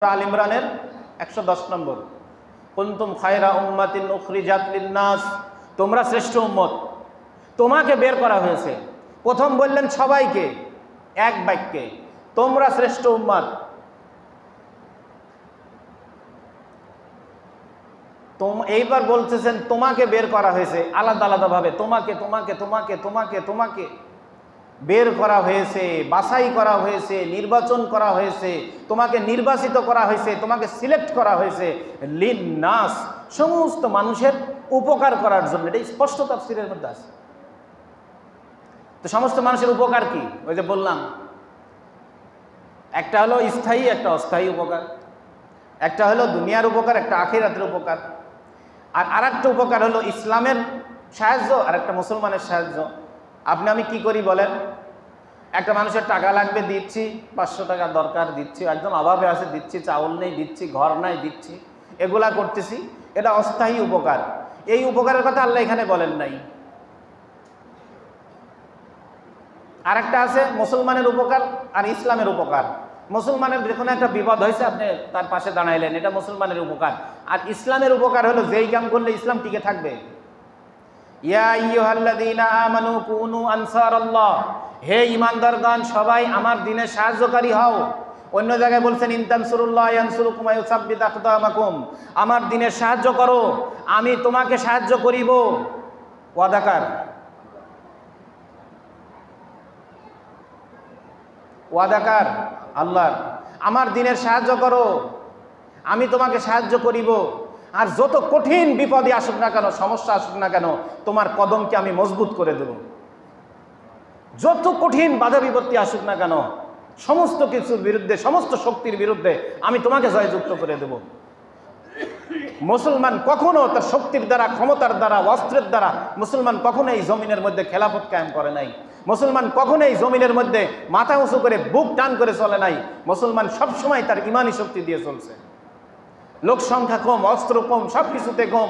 আল ইমরানের 110 নম্বর, কুনতুম খায়রা উম্মাতিন উখরিজাত লিন-নাস, তোমরা শ্রেষ্ঠ উম্মত, তোমাকে বের করা হয়েছে। প্রথম বললেন সবাইকে এক বাক্যে, তোমরা শ্রেষ্ঠ উম্মত। এইবার বলতেছেন তোমাকে বের করা হয়েছে আলাদা আলাদাভাবে, তোমাকে তোমাকে তোমাকে তোমাকে তোমাকে বের করা হয়েছে, বাছাই করা হয়েছে, নির্বাচন করা হয়েছে, তোমাকে নির্বাচিত করা হয়েছে, তোমাকে সিলেক্ট করা হয়েছে লিন-নাস, সমস্ত মানুষের উপকার করার জন্য। এটা স্পষ্ট তাফসীরের মধ্যে আছে। তো সমস্ত মানুষের উপকার কি? ওই যে বললাম, একটা হলো স্থায়ী, একটা অস্থায়ী উপকার, একটা হলো দুনিয়ার উপকার, একটা আখিরাতের উপকার, আর আরেকটা উপকার হলো ইসলামের সাহায্য আর একটা মুসলমানের সাহায্য। আপনি আমি কি করি বলেন? একটা মানুষের টাকা লাগবে দিচ্ছি, 500 টাকা দরকার দিচ্ছি, একদম অভাবে আছে দিচ্ছি, চাউল নেই দিচ্ছি, ঘর নাই দিচ্ছি, এগুলা করতেছি, এটা অস্থায়ী উপকার। এই উপকারের কথা আল্লাহ এখানে বলেন নাই। আরেকটা আছে মুসলমানের উপকার আর ইসলামের উপকার। মুসলমানের যে কোনো একটা বিপদ হয়েছে, আপনি তার পাশে দাঁড়াইলেন, এটা মুসলমানের উপকার। আর ইসলামের উপকার হলো যেই কাম করলে ইসলাম টিকে থাকবে। ইয়া আইয়ুহাল্লাযীনা আমানু কুনু আনসারাল্লাহ, হে ঈমানদারগণ সবাই আমার দ্বীনের সাহায্যকারী হও। অন্য জায়গায় বলছেন ইন তানসুরুল্লাহ ইয়ানসুরুকুম ওয়া ইউসাব্বিত আকদামাকুম, আমার দ্বীনের সাহায্য করো আমি তোমাকে সাহায্য করিব। ওয়াদাকার, ওয়াদাকার আল্লাহর, আমার দ্বীনের সাহায্য করো আমি তোমাকে সাহায্য করিব। আর যত কঠিন বিপদে আসুক না কেন, সমস্যা আসুক না কেন, তোমার কদমকে আমি মজবুত করে দেব। যত কঠিন বাধা বিপত্তি আসুক না কেন, সমস্ত কিছুর বিরুদ্ধে, সমস্ত শক্তির বিরুদ্ধে আমি তোমাকে জয়যুক্ত করে দেব। মুসলমান কখনো তার শক্তির দ্বারা, ক্ষমতার দ্বারা, অস্ত্রের দ্বারা মুসলমান কখনো এই জমিনের মধ্যে খেলাফত কায়েম করে নাই। মুসলমান কখনো এই জমিনের মধ্যে মাথা উঁচু করে বুক টান করে চলে নাই। মুসলমান সবসময় তার ইমানি শক্তি দিয়ে চলছে। লোক সংখ্যা কম, অস্ত্র কম, সব কিছুতে কম,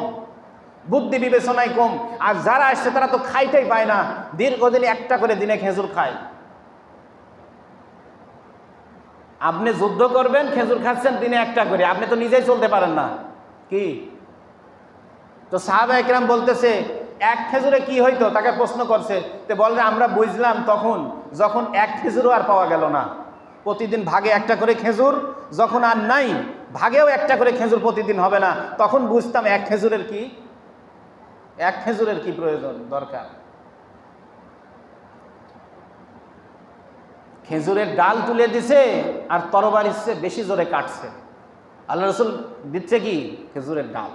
বুদ্ধি বিবেচনায় কম। আর যারা আসছে তারা তো খাইতেই পায় না, দীর্ঘদিন একটা করে দিনে খেজুর খায়। আপনি যুদ্ধ করবেন, খেজুর খাচ্ছেন দিনে একটা করে, আপনি তো নিজেই চলতে পারেন না। কি তো সাহাবায়ে কেরাম বলতেছে এক খেজুরে কি হইতো, তাকে প্রশ্ন করছে, তো বললে আমরা বুঝলাম তখন যখন এক খেজুরও আর পাওয়া গেল না। প্রতিদিন ভাগে একটা করে খেজুর, যখন আর নাই ভাগেও একটা করে খেজুর প্রতিদিন হবে না, তখন বুঝতাম এক খেজুরের কি প্রয়োজন দরকার। খেজুরের ডাল তুলে দিছে আর তরবারির চেয়ে বেশি জোরে কাটছে। আল্লাহ রাসূল দিচ্ছে কি? খেজুরের ডাল।